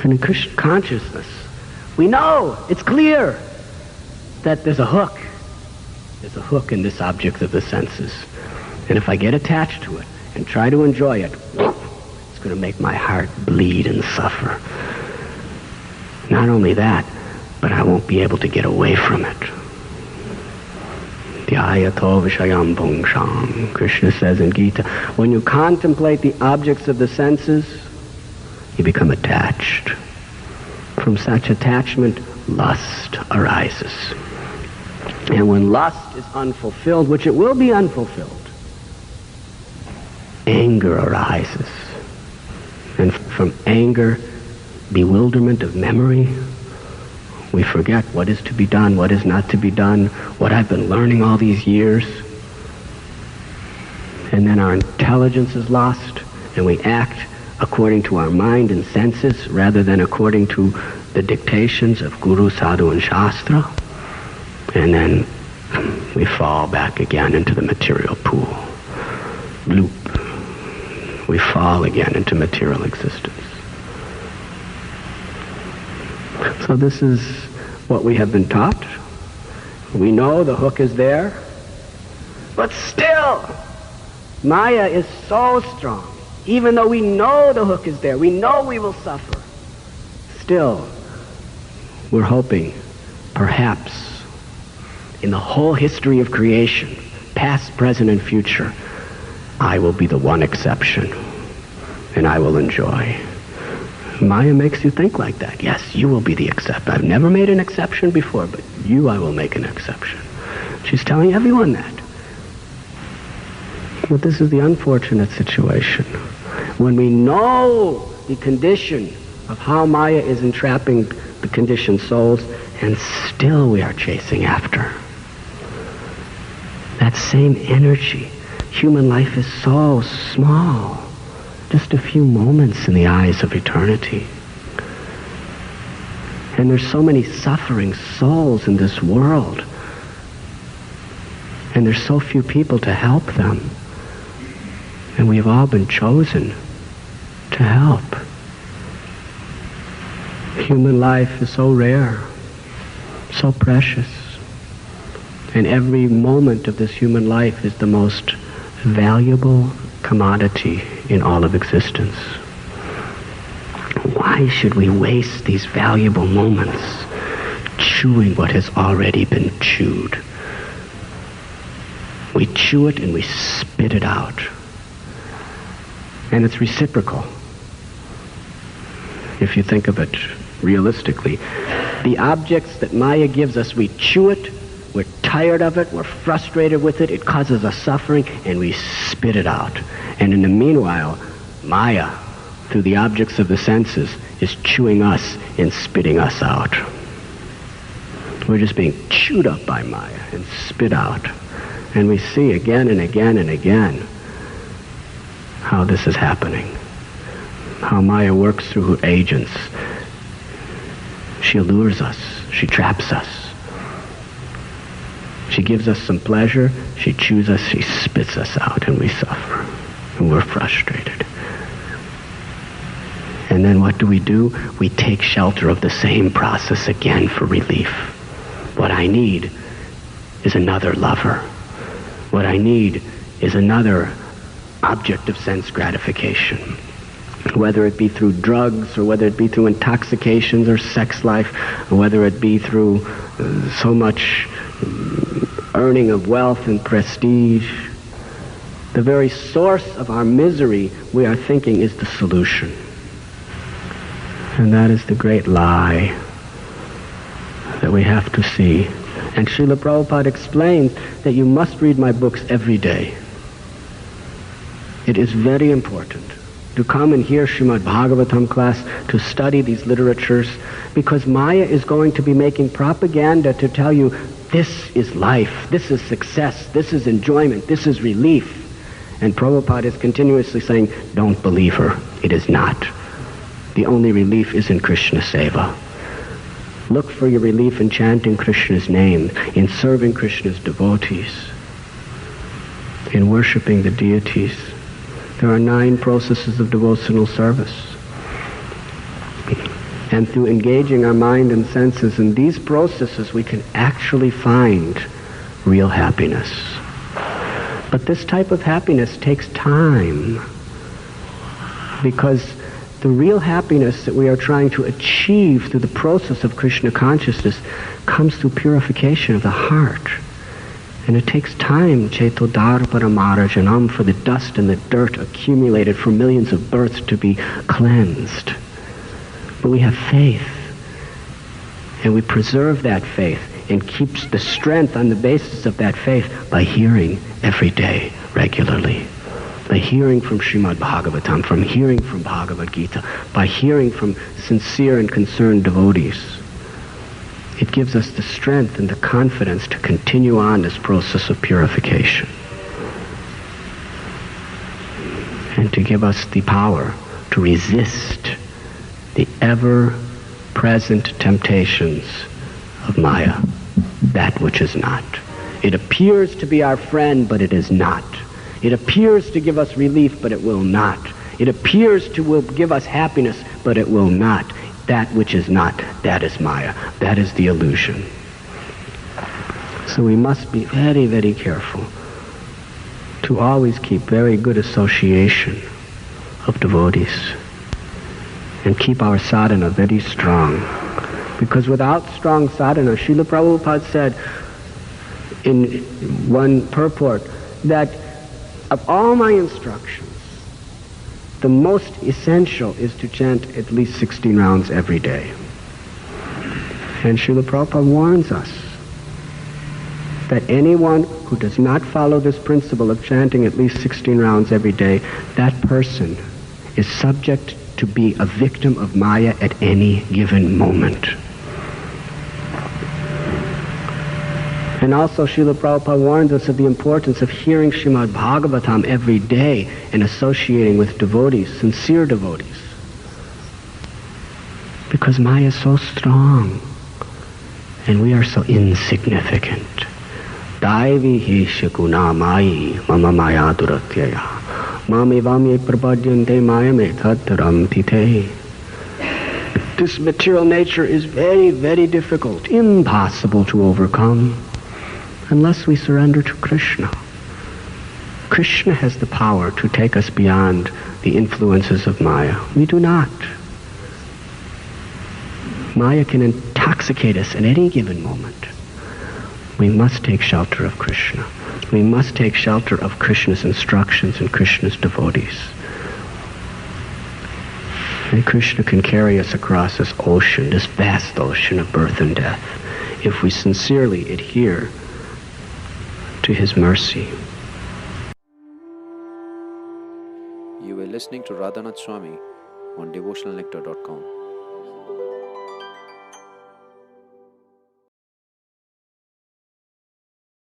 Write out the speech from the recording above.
And in Krishna consciousness, we know, it's clear, that there's a hook. There's a hook in this object of the senses. And if I get attached to it and try to enjoy it, it's going to make my heart bleed and suffer. Not only that, but I won't be able to get away from it. Dhyayato vishayam bhungsham. Krishna says in Gita, when you contemplate the objects of the senses, you become attached. From such attachment, lust arises. And when lust is unfulfilled, which it will be unfulfilled, anger arises. And from anger, bewilderment of memory, we forget what is to be done, what is not to be done, what I've been learning all these years. And then our intelligence is lost, and we act according to our mind and senses rather than according to the dictations of Guru, Sadhu, and Shastra. And then we fall back again into the material pool. Bloop. We fall again into material existence. So this is what we have been taught. We know the hook is there, but still, Maya is so strong. Even though we know the hook is there, we know we will suffer, still, we're hoping, perhaps, in the whole history of creation, past, present, and future, I will be the one exception, and I will enjoy. Maya makes you think like that. Yes, you will be the exception. I've never made an exception before, but you, I will make an exception. She's telling everyone that. But this is the unfortunate situation. When we know the condition of how Maya is entrapping the conditioned souls, and still we are chasing after. That same energy. Human life is so small. Just a few moments in the eyes of eternity. And there's so many suffering souls in this world. And there's so few people to help them. And we've all been chosen to help. Human life is so rare, so precious. And every moment of this human life is the most valuable commodity in all of existence. Why should we waste these valuable moments chewing what has already been chewed? We chew it and we spit it out. And it's reciprocal. If you think of it realistically, the objects that Maya gives us, we chew it, we're tired of it, we're frustrated with it, it causes us suffering, and we spit it out. And in the meanwhile, Maya, through the objects of the senses, is chewing us and spitting us out. We're just being chewed up by Maya and spit out. And we see again and again and again how this is happening. How Maya works through her agents. She allures us. She traps us. She gives us some pleasure. She chews us. She spits us out, and we suffer. And we're frustrated. And then what do? We take shelter of the same process again for relief. What I need is another lover. What I need is another object of sense gratification. Whether it be through drugs, or whether it be through intoxications or sex life, or whether it be through so much earning of wealth and prestige. The very source of our misery, we are thinking, is the solution. And that is the great lie that we have to see. And Srila Prabhupada explains that you must read my books every day. It is very important to come and hear Srimad Bhagavatam class, to study these literatures, because Maya is going to be making propaganda to tell you this is life, this is success, this is enjoyment, this is relief. And Prabhupada is continuously saying, don't believe her. It is not. The only relief is in Krishna Seva. Look for your relief in chanting Krishna's name, in serving Krishna's devotees, in worshiping the deities. There are 9 processes of devotional service. And through engaging our mind and senses in these processes, we can actually find real happiness. But this type of happiness takes time, because the real happiness that we are trying to achieve through the process of Krishna consciousness comes through purification of the heart. And it takes time, Chetodharparamarjanam, for the dust and the dirt accumulated for millions of births to be cleansed. But we have faith, and we preserve that faith and keep the strength on the basis of that faith by hearing every day, regularly. By hearing from Srimad Bhagavatam, from hearing from Bhagavad Gita, by hearing from sincere and concerned devotees. It gives us the strength and the confidence to continue on this process of purification. And to give us the power to resist the ever-present temptations of Maya, that which is not. It appears to be our friend, but it is not. It appears to give us relief, but it will not. It appears to will give us happiness, but it will not. That which is not, that is Maya. That is the illusion. So we must be very, very careful to always keep very good association of devotees and keep our sadhana very strong. Because without strong sadhana, Srila Prabhupada said in one purport that of all my instructions, the most essential is to chant at least 16 rounds every day. And Srila Prabhupada warns us that anyone who does not follow this principle of chanting at least 16 rounds every day, that person is subject to be a victim of Maya at any given moment. And also Srila Prabhupada warns us of the importance of hearing Srimad Bhagavatam every day and associating with devotees, sincere devotees. Because Maya is so strong and we are so insignificant. Daivi hi shakuna mayi mama maya duratyaya mami vamye prapadyante mayame tattaram tite. This material nature is very, very difficult, impossible to overcome, unless we surrender to Krishna. Krishna has the power to take us beyond the influences of Maya. We do not. Maya can intoxicate us at any given moment. We must take shelter of Krishna. We must take shelter of Krishna's instructions and Krishna's devotees. And Krishna can carry us across this ocean, this vast ocean of birth and death, if we sincerely adhere to his mercy. You were listening to Radhanath Swami on devotionalnectar.com.